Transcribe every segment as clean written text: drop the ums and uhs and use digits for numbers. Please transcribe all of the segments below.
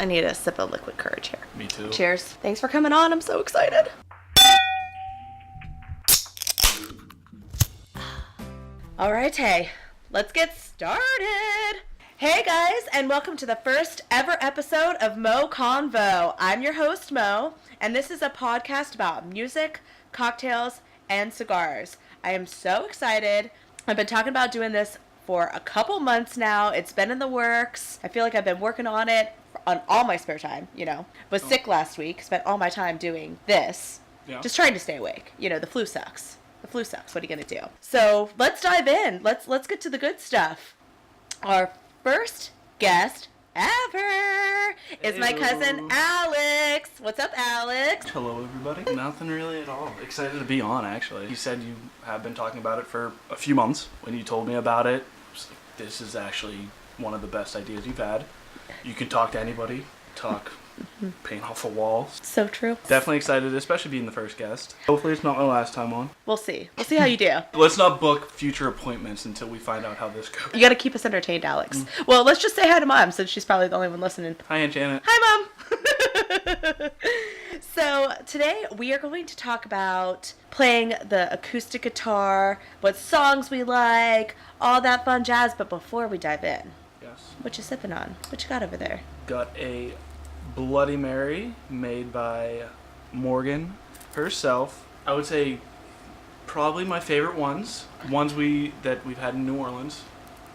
I need a sip of liquid courage here. Me too. Cheers. Thanks for coming on. I'm so excited. All right, hey, let's get started. Hey guys, and welcome to the first ever episode of Mo Convo. I'm your host, Mo, and this is a podcast about music, cocktails, and cigars. I am so excited. I've been talking about doing this for a couple months now. It's been in the works. I feel like I've been working on it on all my spare time, Was sick last week, spent all my time doing this. Yeah. Just trying to stay awake. The flu sucks. What are you going to do? So let's dive in. Let's get to the good stuff. Our first guest ever is my cousin Alex. What's up, Alex? Hello, everybody. Nothing really at all. Excited to be on, actually. You said you have been talking about it for a few months. When you told me about it, I was like, this is actually one of the best ideas you've had. You can talk to anybody, paint off a wall. So true. Definitely excited, especially being the first guest. Hopefully it's not my last time on. We'll see how you do. Let's not book future appointments until we find out how this goes. You gotta keep us entertained, Alex. Well, let's just say hi to Mom, since she's probably the only one listening. Hi, Aunt Janet. Hi, Mom. So today we are going to talk about playing the acoustic guitar, what songs we like, all that fun jazz. But before we dive in, yes, what you sipping on? What you got over there? Got a Bloody Mary made by Morgan herself. I would say probably my favorite ones that we've had in New Orleans.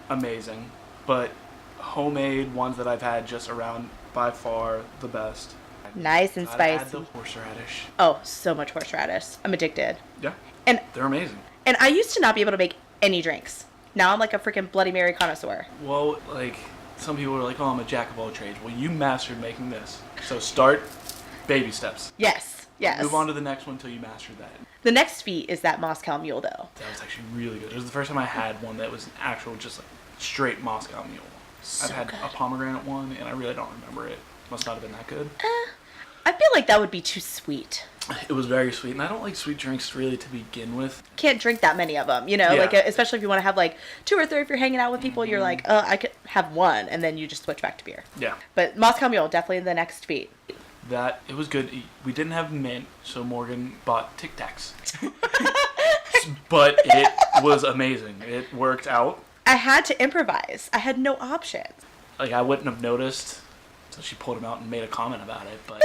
Amazing. But homemade ones that I've had just around, by far the best. Nice and spicy. Add the horseradish. Oh, so much horseradish. I'm addicted. Yeah. And they're amazing. And I used to not be able to make any drinks. Now I'm like a freaking Bloody Mary connoisseur. Well, some people are like, oh, I'm a jack of all trades. Well, you mastered making this. So start baby steps. Yes. Move on to the next one until you mastered that. The next feat is that Moscow Mule, though. That was actually really good. It was the first time I had one that was an actual, just straight Moscow Mule. So I've had good. A pomegranate one, and I really don't remember it. Must not have been that good. I feel like that would be too sweet. It was very sweet, and I don't like sweet drinks really to begin with. Can't drink that many of them, Yeah. Especially if you want to have 2 or 3 if you're hanging out with people, you're like, I could have one, and then you just switch back to beer. Yeah. But Moscow Mule, definitely the next feat. It was good. We didn't have mint, so Morgan bought Tic Tacs. But it was amazing. It worked out. I had to improvise. I had no options. I wouldn't have noticed until she pulled them out and made a comment about it, but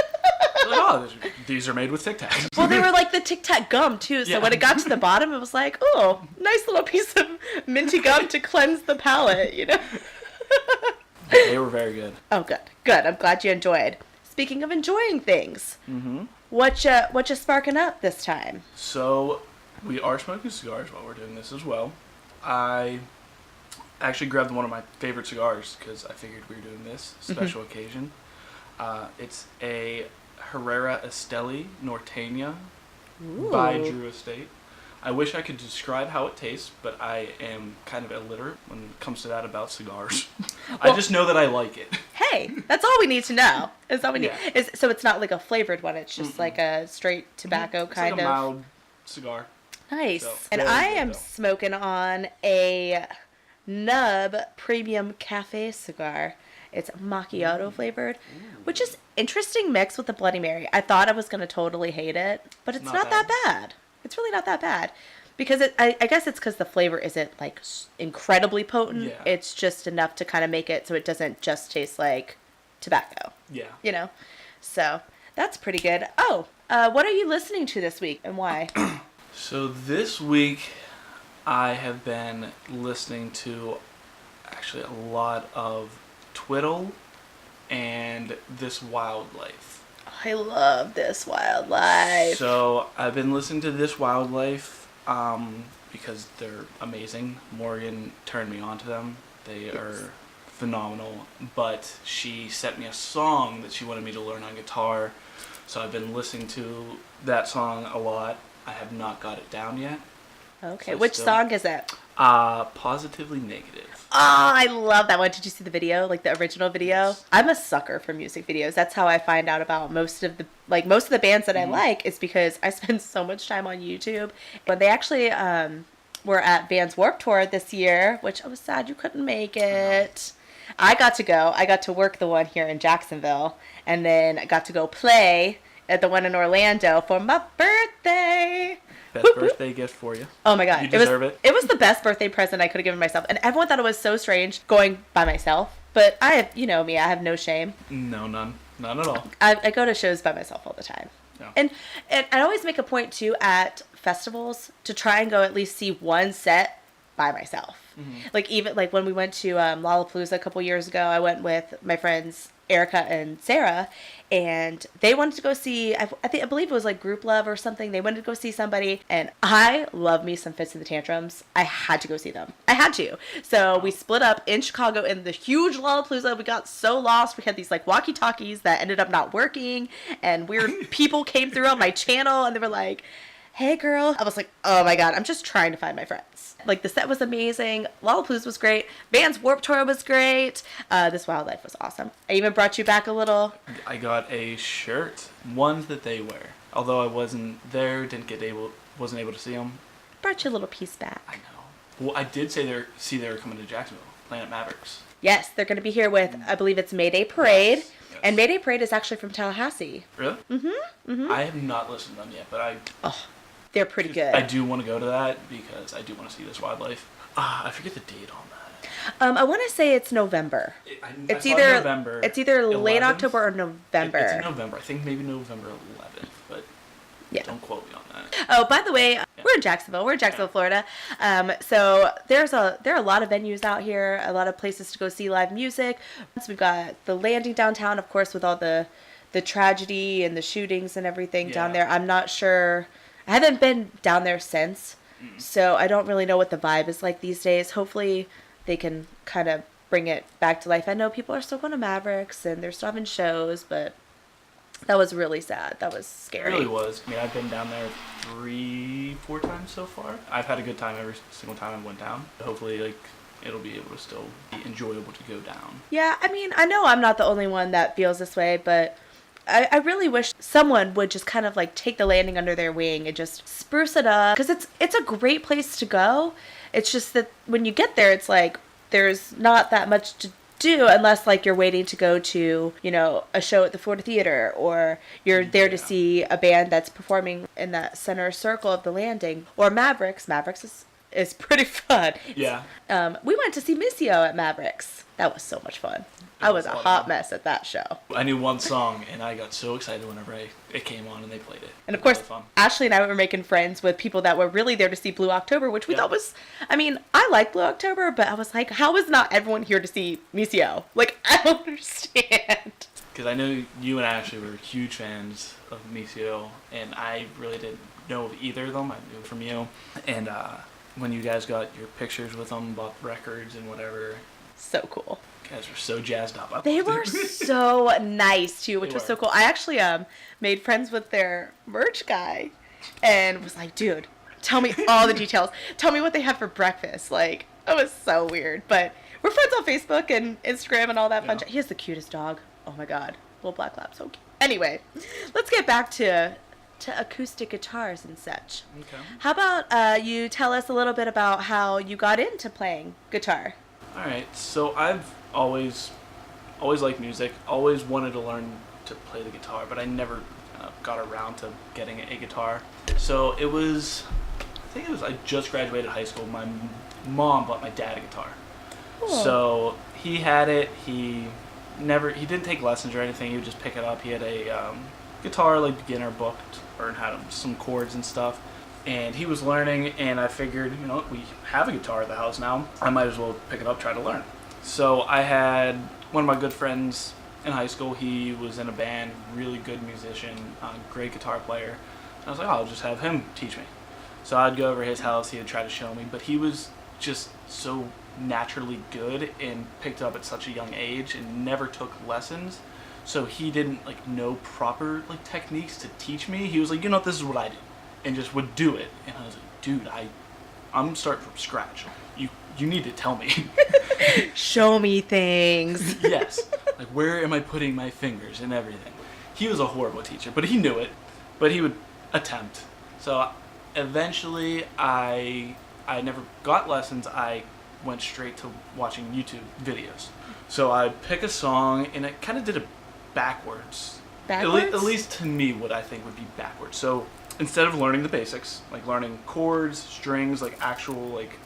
these are made with Tic Tacs. Well, they were like the Tic Tac gum, too, so when it got to the bottom, it was like, oh, nice little piece of minty gum to cleanse the palate, They were very good. Oh, good. I'm glad you enjoyed. Speaking of enjoying things, what you sparking up this time? So, we are smoking cigars while we're doing this as well. I actually grabbed one of my favorite cigars because I figured we were doing this special occasion. It's a Herrera Esteli Norteña by Drew Estate. I wish I could describe how it tastes, but I am kind of illiterate when it comes to that about cigars. Well, I just know that I like it. Hey, that's all we need to know. Is all we need. So it's not like a flavored one. It's just like a straight tobacco kind like of. a mild cigar. Nice. So, and I am smoking on a Nub Premium Cafe cigar. It's macchiato flavored, which is interesting mix with the Bloody Mary. I thought I was going to totally hate it, but it's not that bad. It's really not that bad. Because I guess it's because the flavor isn't incredibly potent. Yeah. It's just enough to kind of make it so it doesn't just taste like tobacco. Yeah. So that's pretty good. Oh, what are you listening to this week and why? So this week I have been listening to actually a lot of Twiddle and This Wildlife. I love This Wildlife. So I've been listening to This Wildlife because they're amazing. Morgan turned me on to them. They are phenomenal. But she sent me a song that she wanted me to learn on guitar. So I've been listening to that song a lot. I have not got it down yet. Okay, so which song is it? Positively Negative. Oh, I love that one. Did you see the video, the original video? Yes. I'm a sucker for music videos. That's how I find out about most of the bands that I like is because I spend so much time on YouTube. But they actually were at Vans Warped Tour this year, which I was sad you couldn't make it. I got to go. I got to work the one here in Jacksonville, and then I got to go play at the one in Orlando for my birthday. Best birthday gift for you. Oh my god. You deserve it. It was the best birthday present I could have given myself. And everyone thought it was so strange going by myself. But I have, you know me, I have no shame. No, none. None at all. I go to shows by myself all the time. Yeah. And I always make a point too at festivals to try and go at least see one set by myself. Mm-hmm. Like even like when we went to Lollapalooza a couple years ago, I went with my friends Erica and Sarah, and they wanted to go see, I believe it was like Group Love or something. They wanted to go see somebody, and I love me some Fits in the Tantrums. I had to go see them. I had to. So we split up in Chicago in the huge Lollapalooza. We got so lost. We had these like walkie-talkies that ended up not working, and weird people came through on my channel, and they were like, hey girl. I was like, oh my god, I'm just trying to find my friends. Like, the set was amazing. Lollapalooza was great. Vans Warped Tour was great. This Wildlife was awesome. I even brought you back a little. I got a shirt, one that they wear. Although I wasn't there, wasn't able to see them. Brought you a little piece back. I know. Well, I did say they were coming to Jacksonville, Planet Mavericks. Yes, they're going to be here with, I believe it's Mayday Parade. Yes. And Mayday Parade is actually from Tallahassee. Really? Mm-hmm. Mm-hmm. I have not listened to them yet, but they're pretty good. I do want to go to that because I do want to see this wildlife. I forget the date on that. I want to say it's November. It's either November. It's either 11th? late October or November. It's in November. I think maybe November 11th, but yeah. Don't quote me on that. Oh, by the way, we're in Jacksonville. We're in Jacksonville, Florida. So there are a lot of venues out here, a lot of places to go see live music. So we've got the Landing downtown, of course, with all the tragedy and the shootings and everything down there. I'm not sure. I haven't been down there since, so I don't really know what the vibe is like these days. Hopefully they can kind of bring it back to life. I know people are still going to Mavericks and they're still having shows, but that was really sad. That was scary. It really was. I mean, I've been down there 3-4 times so far. I've had a good time every single time I went down. Hopefully, it'll be able to still be enjoyable to go down. Yeah, I mean, I know I'm not the only one that feels this way, but I really wish someone would just kind of take the Landing under their wing and just spruce it up, because it's a great place to go. It's just that when you get there, it's like there's not that much to do unless you're waiting to go to a show at the Florida Theater, or you're there to see a band that's performing in that center circle of the Landing, or Mavericks. Mavericks is pretty fun. Yeah. We went to see Missio at Mavericks. That was so much fun. I was a hot mess at that show. I knew one song, and I got so excited whenever it came on and they played it. And of course, Ashley and I were making friends with people that were really there to see Blue October, which we thought was, I like Blue October, but I was like, how is not everyone here to see Missio? I don't understand. Because I know you and Ashley were huge fans of Missio, and I really didn't know of either of them. I knew from you. And when you guys got your pictures with them, bought records and whatever. So cool. You guys were so jazzed up. They were so nice too, which was so cool. I actually made friends with their merch guy and was like, dude, tell me all the details. Tell me what they have for breakfast. It was so weird. But we're friends on Facebook and Instagram and all that fun. He has the cutest dog. Oh my god. Little black lab, so cute. Anyway, let's get back to acoustic guitars and such. Okay. How about you tell us a little bit about how you got into playing guitar? All right, so I've always liked music, always wanted to learn to play the guitar, but I never got around to getting a guitar. So I just graduated high school. My mom bought my dad a guitar. Cool. So he had it. He didn't take lessons or anything. He would just pick it up. He had a guitar beginner book to learn how to some chords and stuff. And he was learning, and I figured, we have a guitar at the house now. I might as well pick it up, try to learn. So I had one of my good friends in high school. He was in a band, really good musician, great guitar player. And I was like, I'll just have him teach me. So I'd go over to his house. He would try to show me, but he was just so naturally good and picked up at such a young age and never took lessons. So he didn't know proper techniques to teach me. He was like, this is what I do. And just would do it. And I was like, dude, I'm starting from scratch. You need to tell me. Show me things. Yes. Where am I putting my fingers and everything? He was a horrible teacher, but he knew it. But he would attempt. So eventually I never got lessons. I went straight to watching YouTube videos. So I'd pick a song, and I kind of did it backwards. Backwards? At least to me, what I think would be backwards. So instead of learning the basics, like learning chords, strings, like actual like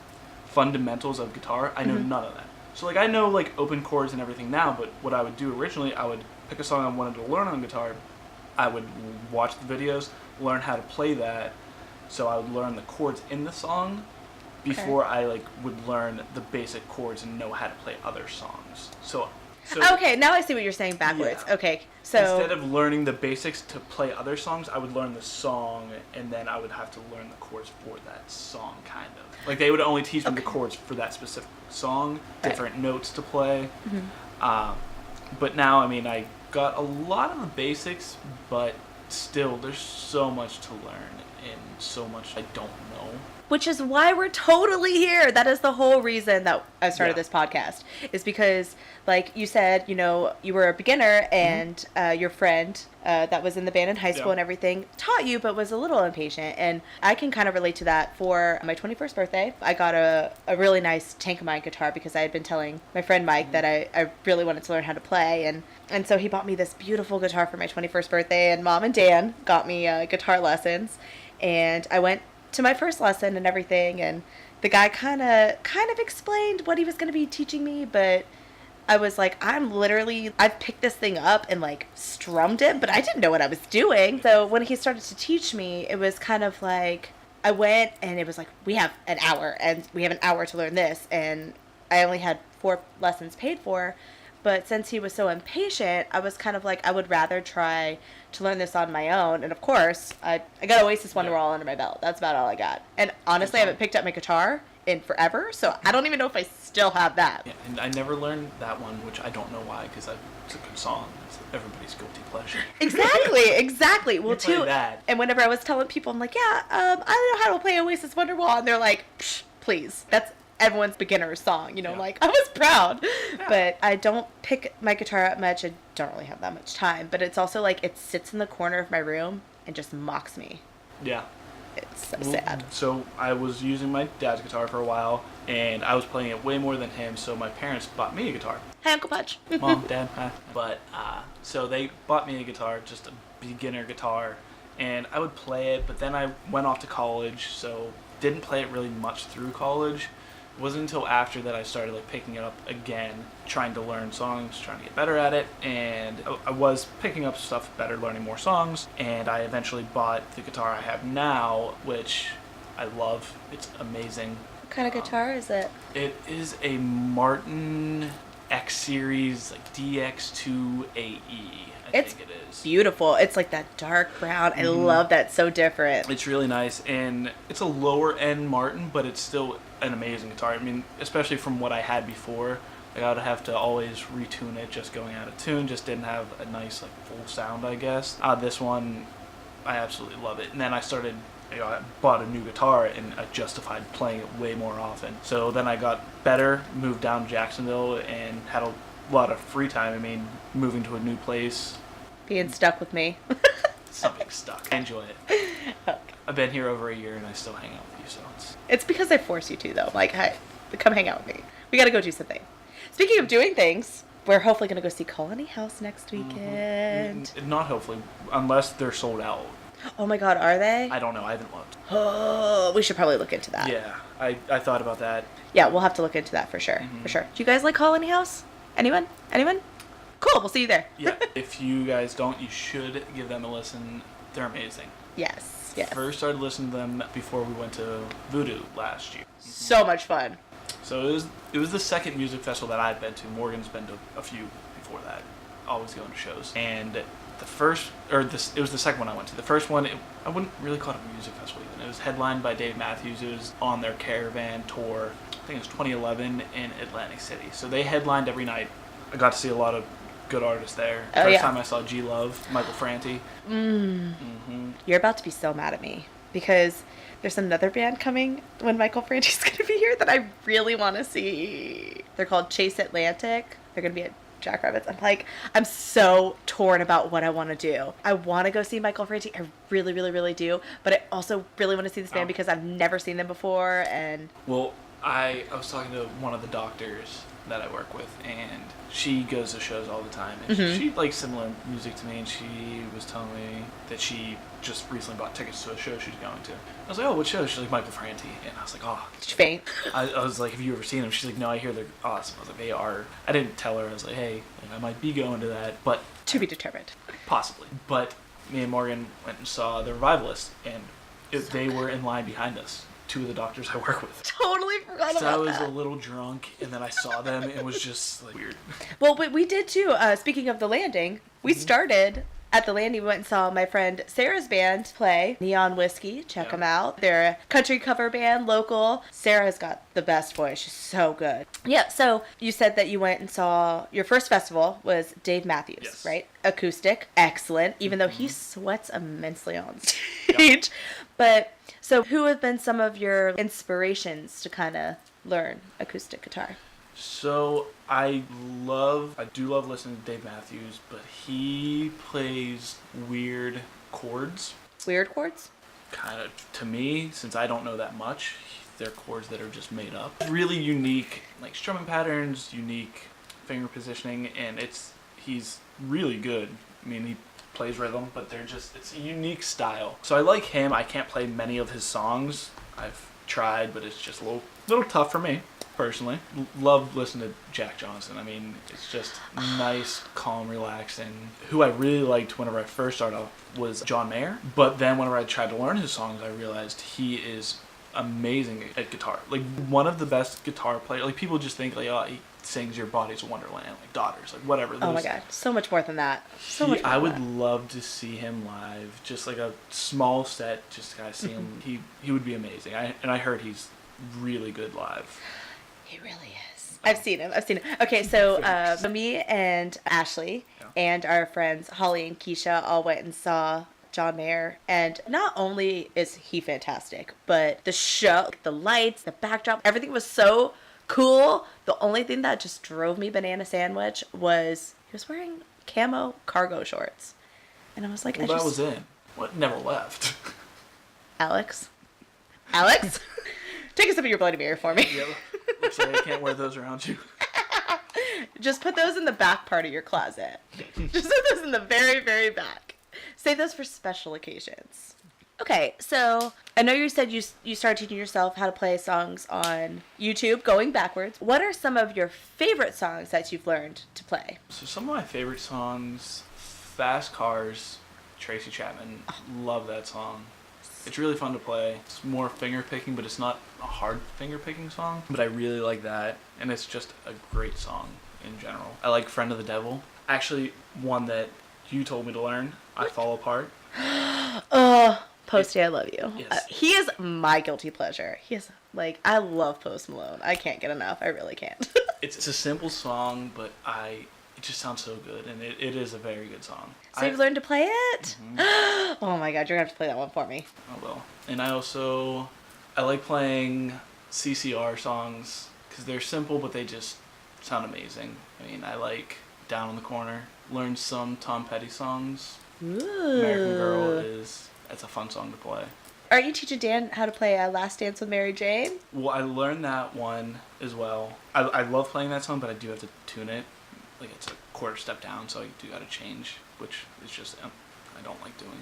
fundamentals of guitar, I know none of that. So like I know like open chords and everything now, but what I would do originally, I would pick a song I wanted to learn on guitar. I would watch the videos, learn how to play that. So I would learn the chords in the song before I like would learn the basic chords and know how to play other songs. So okay, now I see what you're saying backwards. Yeah. Okay, so instead of learning the basics to play other songs, I would learn the song, and then I would have to learn the chords for that song, kind of. Like, they would only teach me the chords for that specific song, different notes to play. But now, I mean, I got a lot of the basics, but still, there's so much to learn, and so much I don't know. which is why we're totally here. That is the whole reason that I started this podcast, is because, like you said, you know, you were a beginner, and your friend that was in the band in high school and everything taught you, but was a little impatient. And I can kind of relate to that. For my 21st birthday, I got a really nice Tankmine guitar because I had been telling my friend Mike that I really wanted to learn how to play. And so he bought me this beautiful guitar for my 21st birthday, and Mom and Dan got me guitar lessons. And I went to my first lesson and everything, and the guy kind of explained what he was going to be teaching me, but I was like, I've picked this thing up and like strummed it, but I didn't know what I was doing. So when he started to teach me, it was kind of like, I went and it was like, we have an hour to learn this, and I only had 4 lessons paid for. But since he was so impatient, I was kind of like, I would rather try to learn this on my own. And of course, I got Oasis Wonderwall under my belt. That's about all I got. And honestly, I haven't picked up my guitar in forever, so I don't even know if I still have that. Yeah, and I never learned that one, which I don't know why, because it's a good song. It's everybody's guilty pleasure. Exactly. Well, play too. that. And whenever I was telling people, I'm like, yeah, I don't know how to play Oasis Wonderwall, and they're like, psh, please, that's everyone's beginner's song, you know. Like, I was proud. But I don't pick my guitar up much. I don't really have that much time, but it's also like, it sits in the corner of my room and just mocks me. Yeah. It's so sad. So I was using my dad's guitar for a while, and I was playing it way more than him, so my parents bought me a guitar. Hi, Uncle Pudge. Mom, Dad, hi. But, so they bought me a guitar, just a beginner guitar, and I would play it, but then I went off to college, so didn't play it really much through college. It wasn't until after that I started like picking it up again, trying to learn songs, trying to get better at it, and I was picking up stuff better, learning more songs, and I eventually bought the guitar I have now, which I love. It's amazing. What kind of guitar is it? It is a Martin X Series, like DX2AE. I think it is. Beautiful. It's like that dark brown. I love that. So different. It's really nice, and it's a lower end Martin, but it's still an amazing guitar. I mean, especially from what I had before, like I would have to always retune it, just going out of tune, just didn't have a nice like full sound, I guess. This one, I absolutely love it. And then I started, I bought a new guitar, and I justified playing it way more often. So then I got better, moved down to Jacksonville, and had a lot of free time. I mean, moving to a new place. Being stuck with me. It's not being stuck. I enjoy it. Okay. I've been here over a year, and I still hang out with you, so it's because I force you to, though. Like, hey, come hang out with me. We gotta go do something. Speaking of doing things, we're hopefully gonna go see Colony House next weekend. Not hopefully, unless they're sold out. Oh my God, are they? I don't know. I haven't looked. Oh, we should probably look into that. Yeah, I thought about that. Yeah, we'll have to look into that for sure. For sure. Do you guys like Colony House? Anyone? Cool, we'll see you there. Yeah, if you guys don't, you should give them a listen. They're amazing. Yes. First started listening to them before we went to Voodoo last year. So much fun. So it was the second music festival that I'd been to. Morgan's been to a few before that. Always going to shows. And it was the second one I went to. The first one, I wouldn't really call it a music festival even. It was headlined by Dave Matthews. It was on their Caravan tour. I think it was 2011 in Atlantic City. So they headlined every night. I got to see a lot of good artists there. First time I saw G Love, Michael Franti. You're about to be so mad at me because there's another band coming when Michael Franti's going to be here that I really want to see. They're called Chase Atlantic. They're going to be at Jackrabbits. I'm so torn about what I want to do. I want to go see Michael Franti. I really, really, really do. But I also really want to see this band because I've never seen them before. And well, I was talking to one of the doctors that I work with, and she goes to shows all the time, and she likes similar music to me, and she was telling me that she just recently bought tickets to a show she's going to. I was like, oh, what show? She's like, Michael Franti. And I was like, oh. Did you faint? I was like, have you ever seen them? She's like, no, I hear they're awesome. I was like, they are. I didn't tell her. I was like, hey, I might be going to that, but... To be determined. Possibly. But me and Morgan went and saw The Revivalist, and they were in line behind us. Two of the doctors I work with. Totally forgot about that. So I was a little drunk, and then I saw them, and it was just like weird. Well, but we did too. Speaking of the landing, we started at the landing. We went and saw my friend Sarah's band play, Neon Whiskey. Check them out. They're a country cover band, local. Sarah's got the best voice. She's so good. Yeah, so you said that you went and saw, your first festival was Dave Matthews, right? Acoustic. Excellent. Even though he sweats immensely on stage. But... So who have been some of your inspirations to kind of learn acoustic guitar? So I do love listening to Dave Matthews, but he plays weird chords. Weird chords? Kind of, to me, since I don't know that much, they're chords that are just made up. Really unique, like strumming patterns, unique finger positioning, and he's really good. I mean, he plays rhythm, but it's a unique style. So I like him. I can't play many of his songs. I've tried, but it's just a little tough for me, personally. Love listening to Jack Johnson. I mean, it's just nice, calm, relaxing. Who I really liked whenever I first started off was John Mayer, but then whenever I tried to learn his songs, I realized he is amazing at guitar. Like, one of the best guitar players. Like, people just think, like, oh, he sings Your Body's a Wonderland, like Daughters, like whatever. Oh my god, so much more than that. I would love to see him live, just like a small set, just to kind of see him. He would be amazing. I heard he's really good live. He really is. I've seen him. Okay, so me and Ashley and our friends Holly and Keisha all went and saw John Mayer, and not only is he fantastic, but the show, the lights, the backdrop, everything was so cool. The only thing that just drove me banana sandwich was he was wearing camo cargo shorts, and I was like, well, that was in what never left. Alex, take a sip of your Bloody Mary for me. Yeah, looks like I can't wear those around you. Just put those in the back part of your closet. Just put those in the very, very back. Save those for special occasions. Okay, so I know you said you started teaching yourself how to play songs on YouTube, going backwards. What are some of your favorite songs that you've learned to play? So some of my favorite songs, Fast Cars, Tracy Chapman. Love that song. It's really fun to play. It's more finger picking, but it's not a hard finger picking song. But I really like that, and it's just a great song in general. I like Friend of the Devil. Actually, one that you told me to learn, I Fall Apart. Posty, I love you. Yes. He is my guilty pleasure. He is, like, I love Post Malone. I can't get enough. I really can't. It's a simple song, but it just sounds so good, and it is a very good song. So you've learned to play it? Mm-hmm. Oh my god, you're going to have to play that one for me. I will. And I like playing CCR songs, because they're simple, but they just sound amazing. I mean, I like Down in the Corner. Learned some Tom Petty songs. Ooh. American Girl that's a fun song to play. Are you teaching Dan how to play Last Dance with Mary Jane? Well, I learned that one as well. I love playing that song, but I do have to tune it. Like, it's a quarter step down, so I do got to change, which is just, I don't like doing.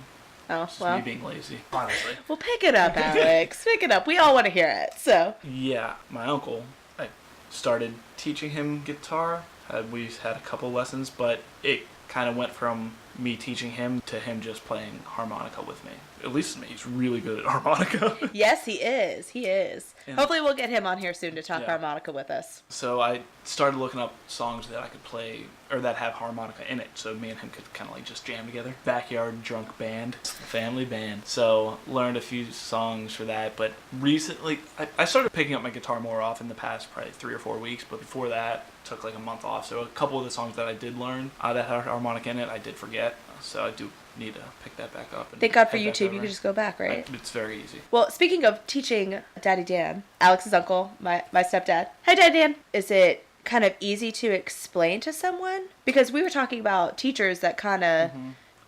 Oh, it's well. me being lazy, honestly. Well, pick it up, Alex. Pick it up. We all want to hear it, so. Yeah, my uncle, I started teaching him guitar. We had a couple lessons, but it kind of went from me teaching him to him just playing harmonica with me. At least me, he's really good at harmonica. Yes, he is. And hopefully we'll get him on here soon to talk harmonica with us. So I started looking up songs that I could play, or that have harmonica in it, so me and him could kind of like just jam together. Backyard drunk band, family band. So learned a few songs for that, but recently I started picking up my guitar more often the past probably 3 or 4 weeks, but before that took like a month off. So a couple of the songs that I did learn that had harmonica in it, I did forget. So I do need to pick that back up. And thank God for YouTube. You can just go back, right? It's very easy. Well, speaking of teaching Daddy Dan, Alex's uncle, my stepdad. Hi, Daddy Dan. Is it kind of easy to explain to someone? Because we were talking about teachers that kind of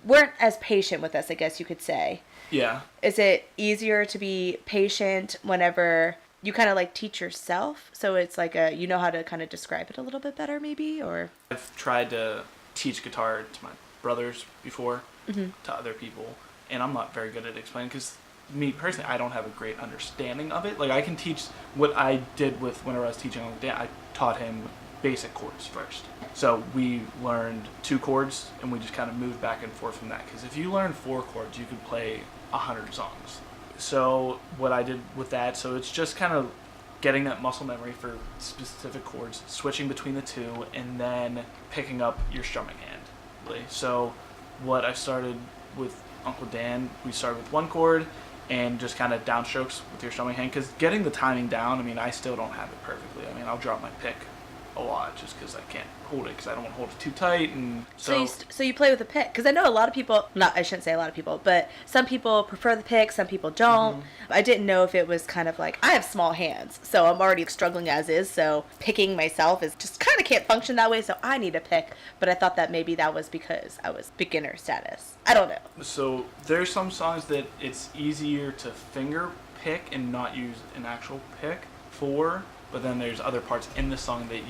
weren't as patient with us, I guess you could say. Yeah. Is it easier to be patient whenever you kind of like teach yourself, so it's like you know how to kind of describe it a little bit better, maybe, or? I've tried to teach guitar to my brothers before, Mm-hmm. to other people, and I'm not very good at explaining because me personally, I don't have a great understanding of it. Like I can teach what I did with whenever I was teaching on Dan. I taught him basic chords first. So we learned 2 chords, and we just kind of moved back and forth from that. Because if you learn 4 chords, you could play 100 songs. So what I did with that, so it's just kind of getting that muscle memory for specific chords, switching between the 2, and then picking up your strumming hand. Really. So what I started with Uncle Dan, we started with 1 chord and just kind of downstrokes with your strumming hand. Because getting the timing down, I mean, I still don't have it perfectly. I mean, I'll drop my pick a lot just because I can't hold it because I don't want to hold it too tight. And so you play with a pick, because I know a lot of people, not I shouldn't say a lot of people, but some people prefer the pick, some people don't. I didn't know if it was kind of like, I have small hands, so I'm already struggling as is, so picking myself is just kind of can't function that way, so I need a pick. But I thought that maybe that was because I was beginner status. I don't know. So there's some songs that it's easier to finger pick and not use an actual pick for. But then there's other parts in the song that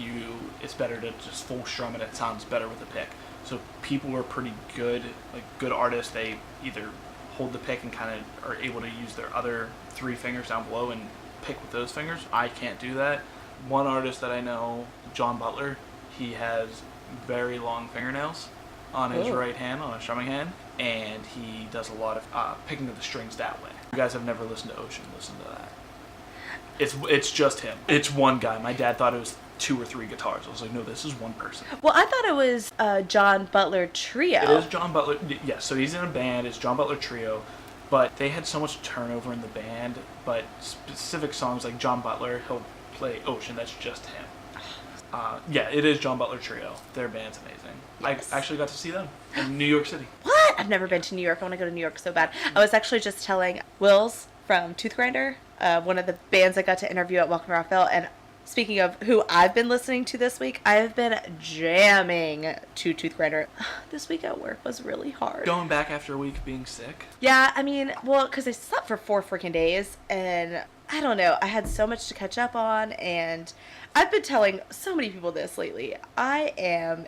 it's better to just full strum and it sounds better with a pick. So people who are pretty good, like good artists, they either hold the pick and kind of are able to use their other 3 fingers down below and pick with those fingers. I can't do that. One artist that I know, John Butler, he has very long fingernails on his right hand, on his strumming hand, and he does a lot of picking of the strings that way. If you guys have never listened to Ocean, listen to that. It's just him. It's one guy. My dad thought it was 2 or 3 guitars. I was like, no, this is one person. Well, I thought it was John Butler Trio. It is John Butler. Yes, so he's in a band. It's John Butler Trio. But they had so much turnover in the band. But specific songs like John Butler, he'll play Ocean. That's just him. Yeah, it is John Butler Trio. Their band's amazing. Yes. I actually got to see them in New York City. What? I've never been to New York. I want to go to New York so bad. I was actually just telling Wills from Tooth Grinder, one of the bands I got to interview at Welcome to Rockville, and speaking of who I've been listening to this week, I've been jamming to Tooth Grinder. This week at work was really hard. Going back after a week being sick? Yeah, I mean, well, because I slept for 4 freaking days, and I don't know, I had so much to catch up on, and I've been telling so many people this lately. I am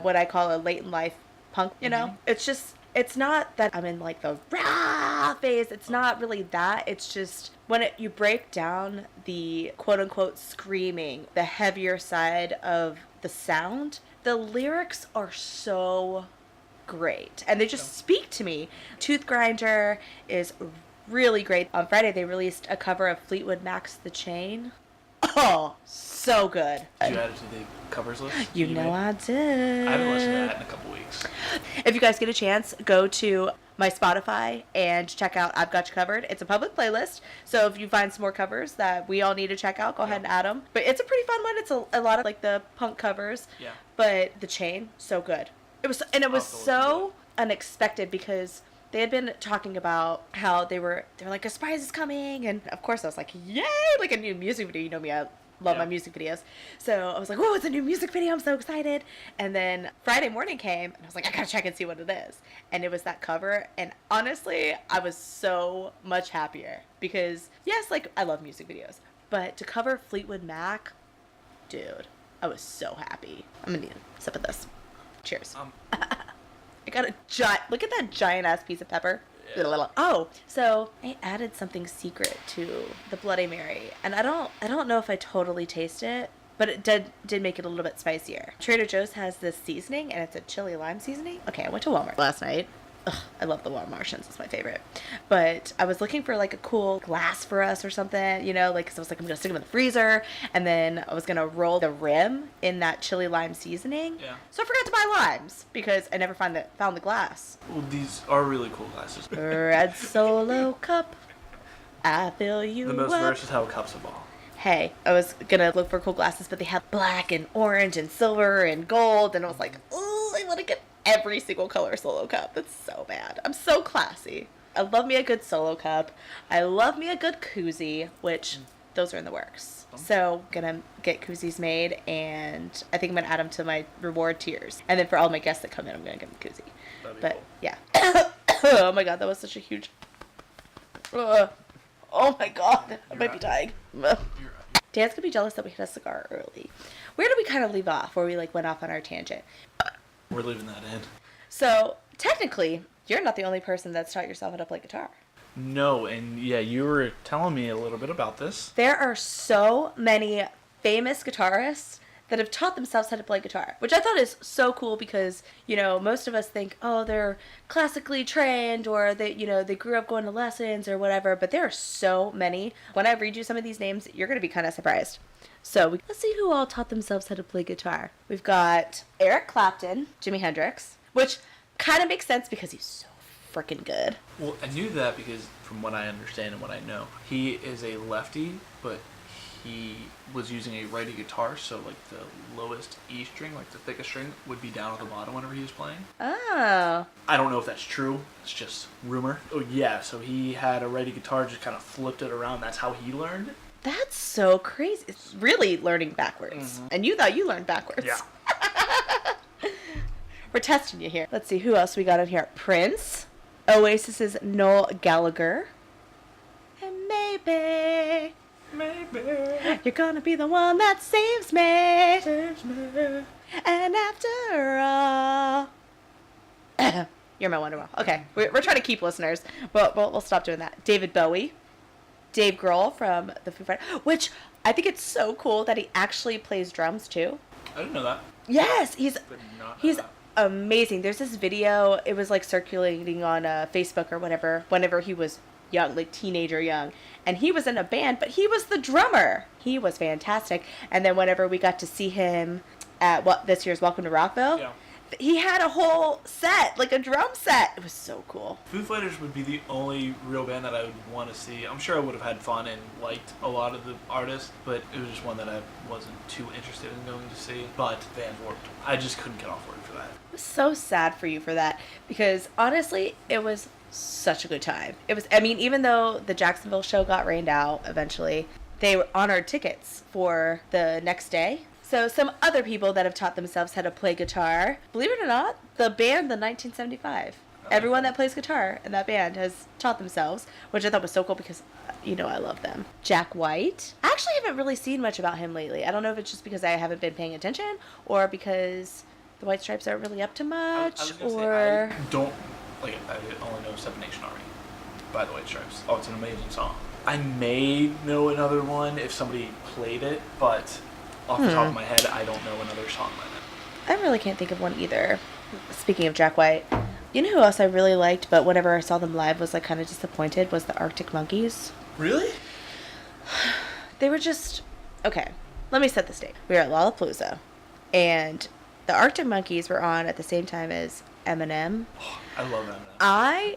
what I call a late in life punk, you know? It's just, it's not that I'm in like the rah phase. It's not really that. It's just when you break down the quote unquote screaming, the heavier side of the sound, the lyrics are so great. And they just speak to me. Tooth Grinder is really great. On Friday, they released a cover of Fleetwood Mac's The Chain. Oh, so good. Did you add it to the covers list? You know I did. I haven't listened to that in a couple weeks. If you guys get a chance, go to my Spotify and check out I've Got You Covered. It's a public playlist, so if you find some more covers that we all need to check out, go ahead and add them. But it's a pretty fun one. It's a lot of like the punk covers. Yeah. But The Chain, so good. It was so unexpected because they had been talking about how they were like, a surprise is coming, and of course I was like, yay, like a new music video. You know me, I love my music videos. So I was like, whoa, it's a new music video, I'm so excited. And then Friday morning came, and I was like, I gotta check and see what it is. And it was that cover, and honestly, I was so much happier. Because, yes, like, I love music videos, but to cover Fleetwood Mac, dude, I was so happy. I'm gonna need a sip of this. Cheers. I got a look at that giant ass piece of pepper. Yeah. Oh, so I added something secret to the Bloody Mary, and I don't know if I totally taste it, but it did make it a little bit spicier. Trader Joe's has this seasoning, and it's a chili lime seasoning. Okay, I went to Walmart last night. Ugh, I love the Martians. It's my favorite. But I was looking for like a cool glass for us or something, you know, like, cause I was like, I'm gonna stick them in the freezer, and then I was gonna roll the rim in that chili lime seasoning. Yeah. So I forgot to buy limes because I never found the glass. Well, these are really cool glasses. Red Solo cup, I fill you the most up. versatile cups of all. Hey, I was gonna look for cool glasses, but they had black and orange and silver and gold, and I was like, ooh, I want to get every single color Solo cup. That's so bad. I'm so classy. I love me a good Solo cup. I love me a good koozie, which those are in the works. So gonna get koozies made, and I think I'm gonna add them to my reward tiers. And then for all my guests that come in, I'm gonna give them a koozie. But cool. Yeah. Oh my god, that was such a huge. Oh my god, I might be dying. You're right. Dan's gonna be jealous that we hit a cigar early. Where did we kind of leave off? Where we like went off on our tangent. We're leaving that in. So technically, you're not the only person that's taught yourself how to play guitar. No, and yeah, you were telling me a little bit about this. There are so many famous guitarists that have taught themselves how to play guitar, which I thought is so cool because, you know, most of us think, oh, they're classically trained or they, you know, they grew up going to lessons or whatever, but there are so many. When I read you some of these names, you're going to be kind of surprised. So let's see who all taught themselves how to play guitar. We've got Eric Clapton, Jimi Hendrix, which kind of makes sense because he's so freaking good. Well, I knew that because from what I understand and what I know, he is a lefty, but he was using a righty guitar, so like the lowest E string, like the thickest string, would be down at the bottom whenever he was playing. Oh. I don't know if that's true. It's just rumor. Oh yeah, so he had a righty guitar, just kind of flipped it around. That's how he learned. That's so crazy. It's really learning backwards. Mm-hmm. And you thought you learned backwards. Yeah. We're testing you here. Let's see who else we got in here. Prince, Oasis's Noel Gallagher, and maybe you're gonna be the one that saves me. And after all, you're my Wonderwall. Okay, we're trying to keep listeners, but we'll stop doing that. David Bowie, Dave Grohl from the Foo Fighters, which I think it's so cool that he actually plays drums too. I didn't know that. Yes, he's Did not know he's that. amazing. There's this video. It was like circulating on Facebook or whatever. Whenever he was young, like teenager young, and he was in a band, but he was the drummer. He was fantastic. And then whenever we got to see him at this year's Welcome to Rockville, Yeah. he had a whole set, like a drum set. It was so cool. Foo Fighters would be the only real band that I would want to see. I'm sure I would have had fun and liked a lot of the artists, but it was just one that I wasn't too interested in going to see. But Van Warped, I just couldn't get off board for that. It was so sad for you for that because honestly, it was such a good time. It was, I mean, even though the Jacksonville show got rained out eventually, they honored tickets for the next day. So some other people that have taught themselves how to play guitar, believe it or not, the band, the 1975. Everyone that plays guitar in that band has taught themselves, which I thought was so cool because, you know, I love them. Jack White. I actually haven't really seen much about him lately. I don't know if it's just because I haven't been paying attention or because the White Stripes aren't really up to much, I was gonna or... say, I don't, like, I only know Seven Nation Army by the White Stripes. Oh, it's an amazing song. I may know another one if somebody played it, but off the top of my head, I don't know another song by them. I really can't think of one either. Speaking of Jack White, you know who else I really liked, but whenever I saw them live was like kind of disappointed, was the Arctic Monkeys. Really? They were just... Okay, let me set the stage. We were at Lollapalooza, and the Arctic Monkeys were on at the same time as Eminem. Oh, I love Eminem.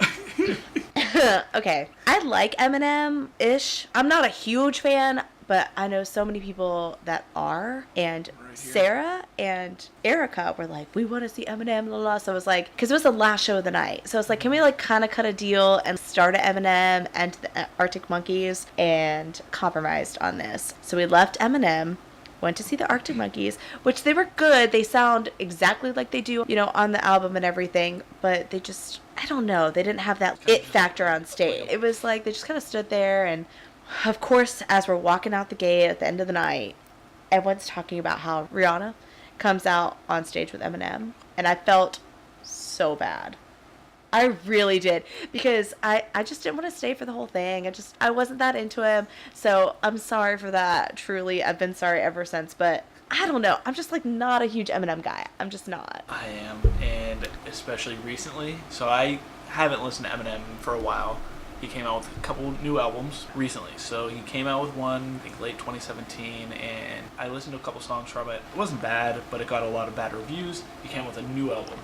Okay, I like Eminem-ish. I'm not a huge fan, but I know so many people that are, and Right here. Sarah and Erica were like, we want to see Eminem, la la. So I was like, because it was the last show of the night. So I was like, can we like kind of cut a deal and start at Eminem and the Arctic Monkeys, and compromised on this. So we left Eminem, went to see the Arctic Monkeys, which they were good. They sound exactly like they do, you know, on the album and everything, but they just, I don't know, they didn't have that it factor on stage. It was like they just kind of stood there, and of course, as we're walking out the gate at the end of the night, everyone's talking about how Rihanna comes out on stage with Eminem, and I felt so bad. I really did, because I just didn't want to stay for the whole thing. I wasn't that into him, so I'm sorry for that. Truly, I've been sorry ever since, but I don't know. I'm just like not a huge Eminem guy. I'm just not. I am, and especially recently. So I haven't listened to Eminem for a while. He came out with a couple new albums recently. So he came out with one, I think late 2017, and I listened to a couple songs from it. It wasn't bad, but it got a lot of bad reviews. He came out with a new album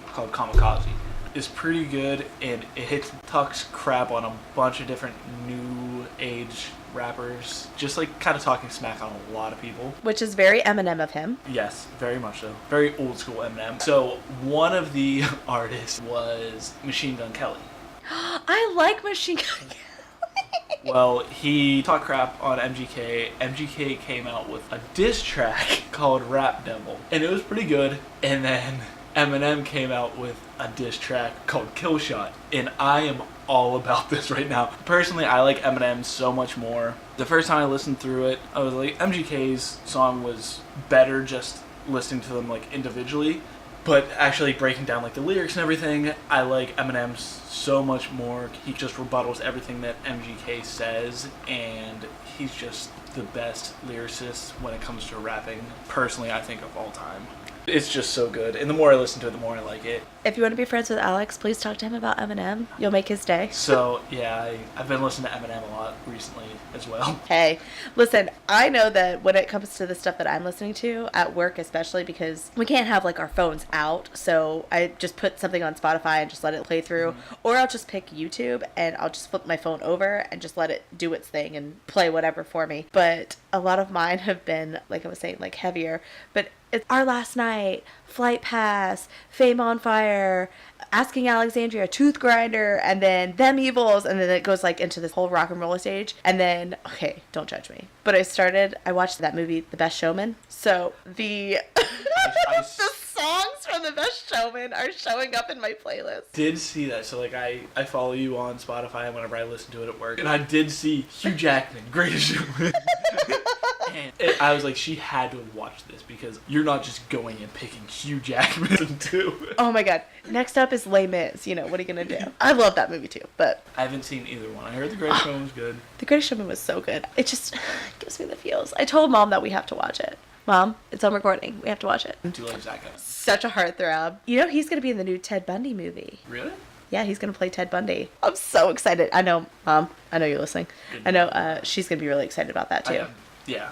called Kamikaze. It's pretty good, and it talks crap on a bunch of different new age rappers, just like kind of talking smack on a lot of people. Which is very Eminem of him. Yes, very much so. Very old school Eminem. So one of the artists was Machine Gun Kelly. I like Machine Gun Kelly. Well, he talked crap on MGK. MGK came out with a diss track called Rap Devil, and it was pretty good. And then Eminem came out with a diss track called Kill Shot, and I am all about this right now. Personally, I like Eminem so much more. The first time I listened through it, I was like, MGK's song was better just listening to them like individually, but actually breaking down like the lyrics and everything, I like Eminem's so much more. He just rebuttals everything that MGK says, and he's just the best lyricist when it comes to rapping, personally, I think, of all time. It's just so good, and the more I listen to it, the more I like it. If you want to be friends with Alex, please talk to him about Eminem. You'll make his day. So, yeah, I've been listening to Eminem a lot recently as well. Hey, listen, I know that when it comes to the stuff that I'm listening to, at work especially, because we can't have, like, our phones out, so I just put something on Spotify and just let it play through, or I'll just pick YouTube, and I'll just flip my phone over and just let it do its thing and play whatever for me. But a lot of mine have been, like I was saying, like, heavier, but it's Our Last Night, Flight Pass, Fame on Fire, Asking Alexandria, Tooth Grinder, and then Them Evils, and then it goes like into this whole rock and roll stage. And then, okay, don't judge me, but I watched that movie, The Best Showman. So the the songs from The Best Showman are showing up in my playlist. Did see that. So like I follow you on Spotify whenever I listen to it at work, and I did see Hugh Jackman, Greatest Showman. And I was like, she had to have watched this because you're not just going and picking Hugh Jackman too. Oh my god. Next up is Les Mis. You know, what are you going to do? I love that movie too, but I haven't seen either one. I heard The Greatest Showman was good. The Greatest Showman was so good. It just gives me the feels. I told Mom that we have to watch it. Mom, it's on recording. We have to watch it. Do you like Zach Efron? Such a heartthrob. You know, he's going to be in the new Ted Bundy movie. Really? Yeah, he's going to play Ted Bundy. I'm so excited. I know, Mom, I know you're listening. I know she's going to be really excited about that too. Yeah.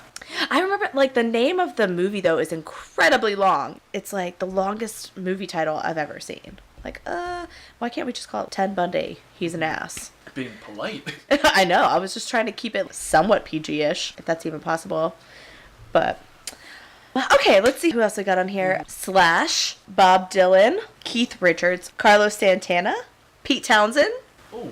I remember, like, the name of the movie, though, is incredibly long. It's, like, the longest movie title I've ever seen. Like, why can't we just call it Ted Bundy? He's an ass. Being polite. I know. I was just trying to keep it somewhat PG-ish, if that's even possible. But, okay, let's see who else we got on here. Slash, Bob Dylan, Keith Richards, Carlos Santana, Pete Townsend. Oh,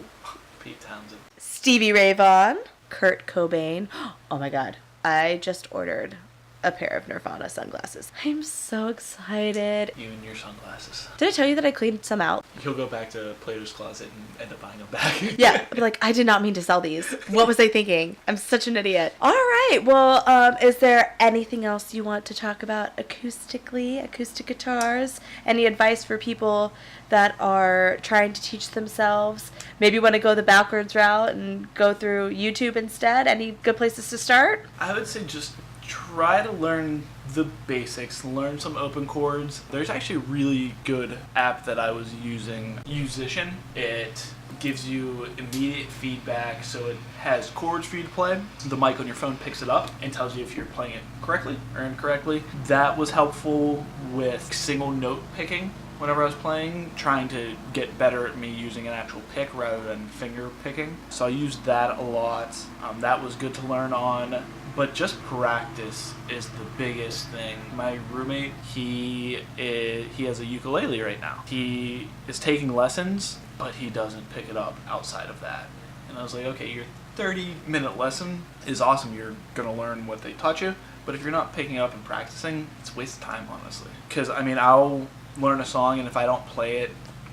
Pete Townsend. Stevie Ray Vaughan, Kurt Cobain. Oh, my God. I just ordered a pair of Nirvana sunglasses. I'm so excited. You and your sunglasses. Did I tell you that I cleaned some out? You'll go back to Plato's Closet and end up buying them back. Yeah, but like, I did not mean to sell these. What was I thinking? I'm such an idiot. All right, well, is there anything else you want to talk about acoustically, acoustic guitars? Any advice for people that are trying to teach themselves? Maybe want to go the backwards route and go through YouTube instead? Any good places to start? I would say just try to learn the basics, learn some open chords. There's actually a really good app that I was using, Musician. It gives you immediate feedback, so it has chords for you to play. The mic on your phone picks it up and tells you if you're playing it correctly or incorrectly. That was helpful with single note picking whenever I was playing, trying to get better at me using an actual pick rather than finger picking. So I used that a lot. That was good to learn on. But just practice is the biggest thing. My roommate, he has a ukulele right now. He is taking lessons, but he doesn't pick it up outside of that. And I was like, okay, your 30-minute lesson is awesome. You're going to learn what they taught you. But if you're not picking it up and practicing, it's a waste of time, honestly. Because, I mean, I'll learn a song, and if I don't play it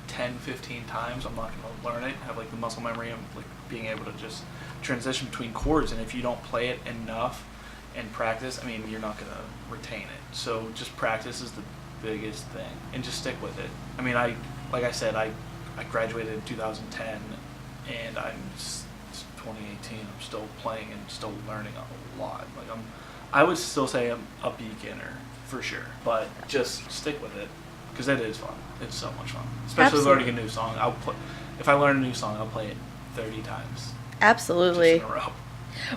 10, 15 times, I'm not going to learn it. I have, like, the muscle memory of, like, being able to just transition between chords, and if you don't play it enough and practice, I mean, you're not going to retain it. So just practice is the biggest thing, and just stick with it. I mean, like I said, I graduated in 2010, and it's 2018. I'm still playing and still learning a lot. Like I would still say I'm a beginner for sure, but just stick with it because it is fun. It's so much fun, especially learning a new song. If I learn a new song, I'll play it 30 times. Absolutely. Just in a row.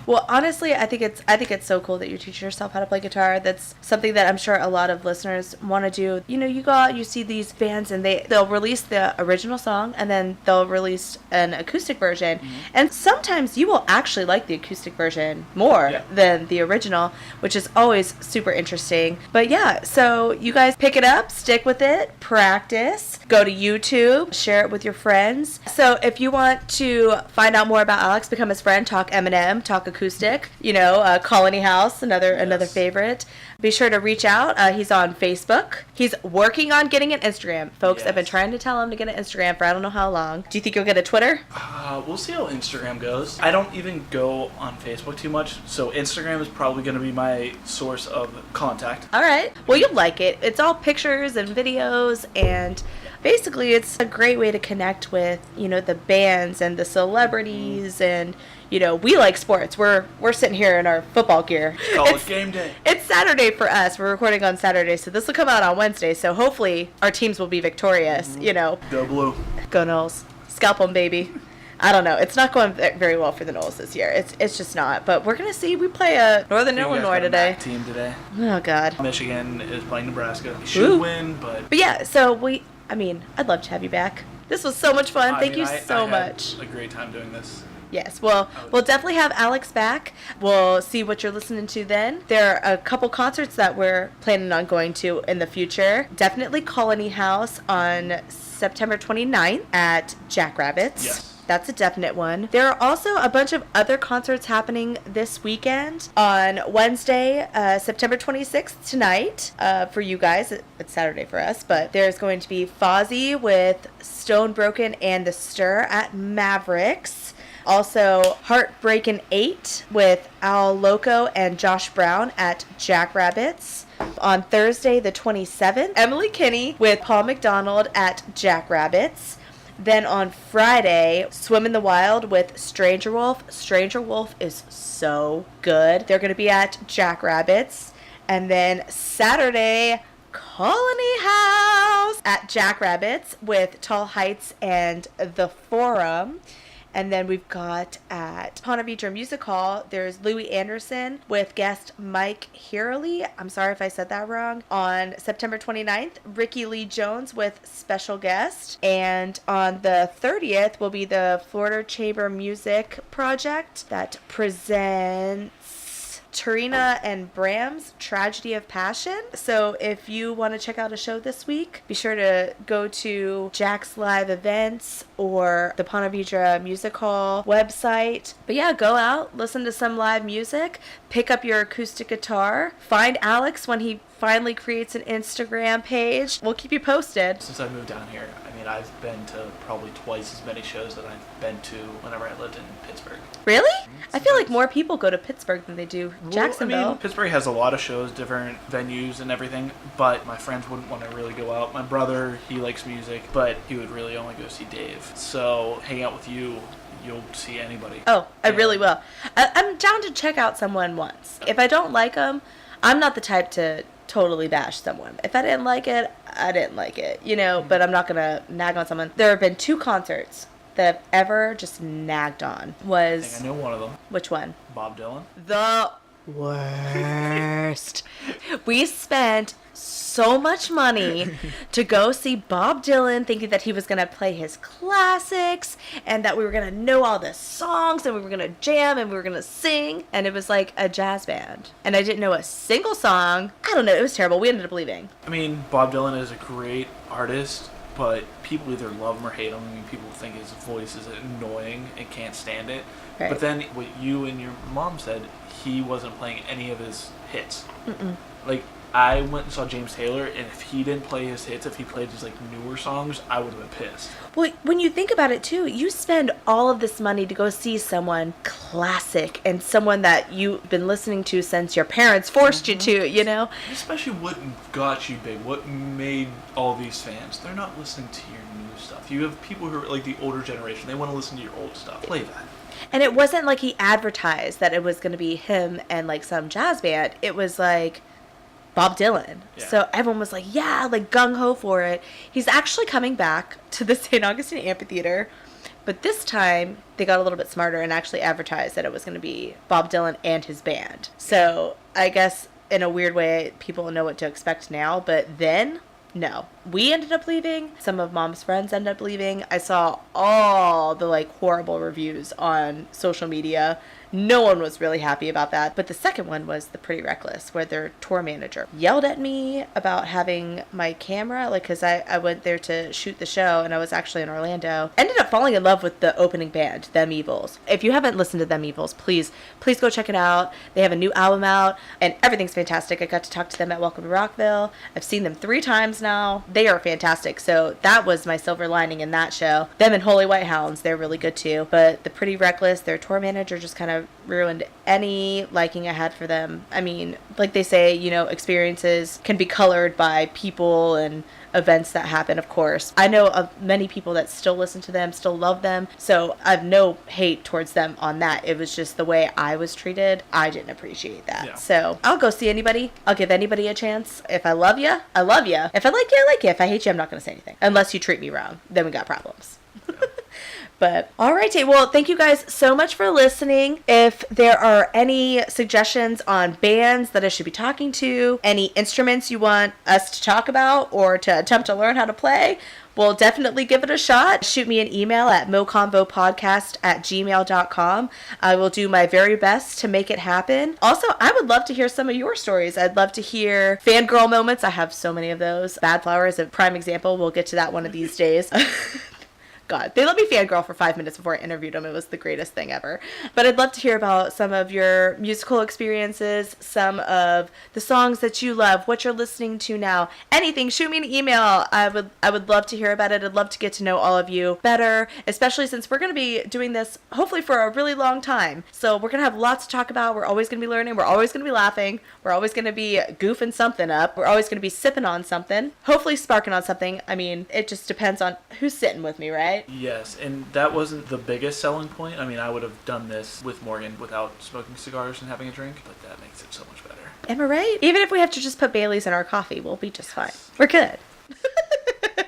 Well, honestly, I think it's so cool that you're teaching yourself how to play guitar. That's something that I'm sure a lot of listeners want to do. You know, you go out, you see these bands, and they'll release the original song, and then they'll release an acoustic version. Mm-hmm. And sometimes you will actually like the acoustic version more than the original, which is always super interesting. But yeah, so you guys pick it up, stick with it, practice, go to YouTube, share it with your friends. So if you want to find out more about Alex, become his friend, talk Eminem, Talk Acoustic. Colony House, another favorite. Be sure to reach out. He's on Facebook. He's working on getting an Instagram. Folks, I've been trying to tell him to get an Instagram for I don't know how long. Do you think you'll get a Twitter? We'll see how Instagram goes. I don't even go on Facebook too much, so Instagram is probably going to be my source of contact. All right. Well, you'll like it. It's all pictures and videos, and basically it's a great way to connect with, the bands and the celebrities, and we like sports. We're sitting here in our football gear. College game day. It's Saturday for us. We're recording on Saturday, so this will come out on Wednesday. So hopefully our teams will be victorious. Go Blue. Go Noles. Scalp them, baby. I don't know. It's not going very well for the Noles this year. It's just not. But we're gonna see. We play Northern Illinois today. Team today. Oh God. Michigan is playing Nebraska. We should win, but yeah. So I'd love to have you back. This was so much fun. Thank you so much. A great time doing this. Yes, well, we'll definitely have Alex back. We'll see what you're listening to then. There are a couple concerts that we're planning on going to in the future. Definitely Colony House on September 29th at Jackrabbits. Yes. That's a definite one. There are also a bunch of other concerts happening this weekend. On Wednesday, September 26th tonight, for you guys. It's Saturday for us, but there's going to be Fozzy with Stone Broken and The Stir at Mavericks. Also, Heartbreakin' 8 with Al Loco and Josh Brown at Jackrabbits. On Thursday, the 27th, Emily Kinney with Paul McDonald at Jackrabbits. Then on Friday, Swim in the Wild with Stranger Wolf. Stranger Wolf is so good. They're going to be at Jackrabbits. And then Saturday, Colony House at Jackrabbits with Tall Heights and The Forum. And then we've got at Ponte Vedra Music Hall, there's Louis Anderson with guest Mike Hurley. I'm sorry if I said that wrong. On September 29th, Ricky Lee Jones with special guest. And on the 30th will be the Florida Chamber Music Project that presents Tarina and Bram's Tragedy of Passion. So if you want to check out a show this week, be sure to go to Jack's Live Events or the Ponte Vedra Music Hall website. But yeah, go out, listen to some live music, pick up your acoustic guitar, find Alex when he finally creates an Instagram page. We'll keep you posted. Since I moved down here, I've been to probably twice as many shows that I've been to whenever I lived in Pittsburgh. Really? I feel like more people go to Pittsburgh than they do Jacksonville. Pittsburgh has a lot of shows, different venues and everything, but my friends wouldn't want to really go out. My brother, he likes music, but he would really only go see Dave. So hang out with you, you'll see anybody. Oh, I really will. I'm down to check out someone once. If I don't like them, I'm not the type to totally bash someone. If I didn't like it, I didn't like it, but I'm not gonna nag on someone. There have been 2 concerts that I've ever just nagged on. I think I know one of them. Which one? Bob Dylan. The worst. We spent so much money to go see Bob Dylan, thinking that he was going to play his classics and that we were going to know all the songs and we were going to jam and we were going to sing, and it was like a jazz band and I didn't know a single song. I don't know, it was terrible. We ended up leaving. Bob Dylan is a great artist, but people either love him or hate him. People think his voice is annoying and can't stand it. Right. But then what you and your mom said, he wasn't playing any of his hits. Mm-mm. I went and saw James Taylor, and if he didn't play his hits, if he played his newer songs, I would have been pissed. Well, when you think about it too, you spend all of this money to go see someone classic and someone that you've been listening to since your parents forced you to, Especially what got you big, what made all these fans. They're not listening to your new stuff. You have people who are the older generation. They want to listen to your old stuff. Play that. And it wasn't like he advertised that it was going to be him and some jazz band. It was Bob Dylan. Yeah. So everyone was gung-ho for it. He's actually coming back to the St. Augustine Amphitheater, but this time they got a little bit smarter and actually advertised that it was going to be Bob Dylan and his band. So I guess in a weird way people know what to expect now, but then, no. we ended up leaving. Some of Mom's friends ended up leaving. I saw all the like horrible reviews on social media. No one was really happy about that. But the second one was the Pretty Reckless, where their tour manager yelled at me about having my camera, like, because I went there to shoot the show, and I was actually in Orlando. Ended up falling in love with the opening band, Them Evils. If you haven't listened to Them Evils, please go check it out. They have a new album out, and everything's fantastic. I got to talk to them at Welcome to Rockville. I've seen them 3 times now. They are fantastic. So that was my silver lining in that show. Them and Holy White Hounds, they're really good too. But the Pretty Reckless, their tour manager just kind of ruined any liking I had for them. I mean, like they say, you know, experiences can be colored by people and events that happen, of course. I know of many people that still listen to them, still love them, so I have no hate towards them on that. It was just the way I was treated. I didn't appreciate that. Yeah. So I'll go see anybody. I'll give anybody a chance. If I love you, I love you. If I like you, I like you. If I hate you, I'm not going to say anything. Unless you treat me wrong. Then we got problems. Yeah. But all righty, well, thank you guys so much for listening. If there are any suggestions on bands that I should be talking to, any instruments you want us to talk about or to attempt to learn how to play, we'll definitely give it a shot. Shoot me an email at moconvopodcast@gmail.com. I will do my very best to make it happen. Also, I would love to hear some of your stories. I'd love to hear fangirl moments. I have so many of those. Bad Flower is a prime example. We'll get to that one of these days. God, they let me fangirl for 5 minutes before I interviewed them. It was the greatest thing ever. But I'd love to hear about some of your musical experiences, some of the songs that you love, what you're listening to now, anything. Shoot me an email. I would love to hear about it. I'd love to get to know all of you better, especially since we're going to be doing this hopefully for a really long time. So we're going to have lots to talk about. We're always going to be learning. We're always going to be laughing. We're always going to be goofing something up. We're always going to be sipping on something, hopefully sparking on something. I mean, it just depends on who's sitting with me, right? Yes, and that wasn't the biggest selling point. I mean, I would have done this with Morgan without smoking cigars and having a drink, but that makes it so much better. Am I right? Even if we have to just put Baileys in our coffee, we'll be just fine. We're good.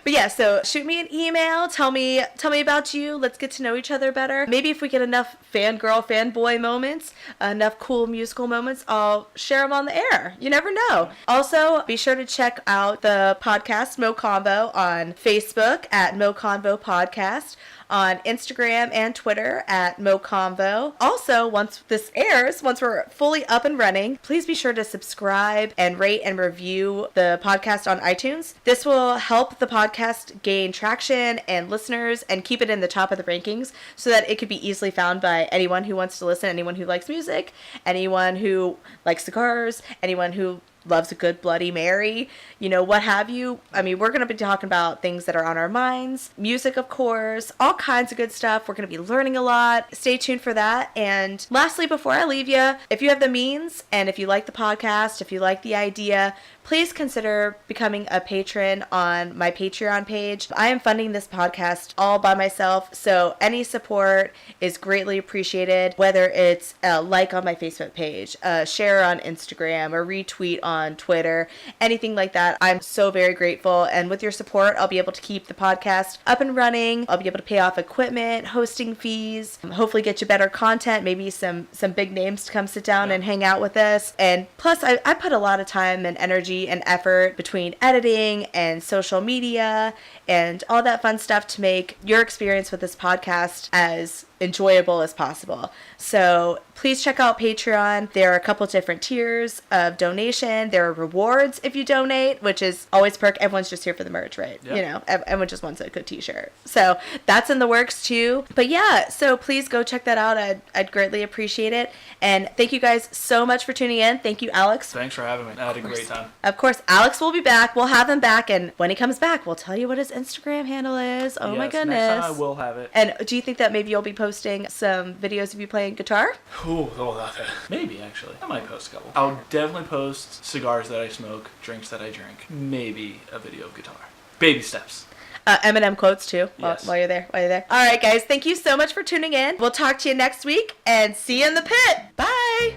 But yeah, so shoot me an email. Tell me about you. Let's get to know each other better. Maybe if we get enough fangirl, fanboy moments, enough cool musical moments, I'll share them on the air. You never know. Also, be sure to check out the podcast Mo Convo on Facebook at Mo Convo Podcast, on Instagram and Twitter at Mo Convo. Also, once this airs, once we're fully up and running, please be sure to subscribe and rate and review the podcast on iTunes. This will help the podcast gain traction and listeners and keep it in the top of the rankings so that it could be easily found by anyone who wants to listen, anyone who likes music, anyone who likes cigars, anyone who loves a good Bloody Mary, you know, what have you. I mean, we're going to be talking about things that are on our minds, music, of course, all kinds of good stuff. We're going to be learning a lot. Stay tuned for that. And lastly, before I leave you, if you have the means and if you like the podcast, if you like the idea, please consider becoming a patron on my Patreon page. I am funding this podcast all by myself, so any support is greatly appreciated, whether it's a like on my Facebook page, a share on Instagram, a retweet on Twitter, anything like that. I'm so very grateful, and with your support, I'll be able to keep the podcast up and running. I'll be able to pay off equipment, hosting fees, hopefully get you better content, maybe some big names to come sit down and hang out with us. And plus, I put a lot of time and energy and effort between editing and social media and all that fun stuff to make your experience with this podcast as enjoyable as possible. So please check out Patreon. There are a couple different tiers of donation. There are rewards if you donate, which is always perk. Everyone's just here for the merch, right? Yep. You know, everyone just wants a good t-shirt. So that's in the works too. But yeah, so please go check that out. I'd greatly appreciate it. And thank you guys so much for tuning in. Thank you, Alex. Thanks for having me. I had a great time. Of course, Alex will be back. We'll have him back. And when he comes back, we'll tell you what his Instagram handle is. Oh, yes, my goodness. Next time I will have it. And do you think that maybe you'll be posting some videos of you playing guitar? Maybe, actually. I might post a couple. I'll definitely post cigars that I smoke, drinks that I drink. Maybe a video of guitar. Baby steps. Eminem quotes too, yes. while you're there. All right, guys. Thank you so much for tuning in. We'll talk to you next week, and see you in the pit. Bye.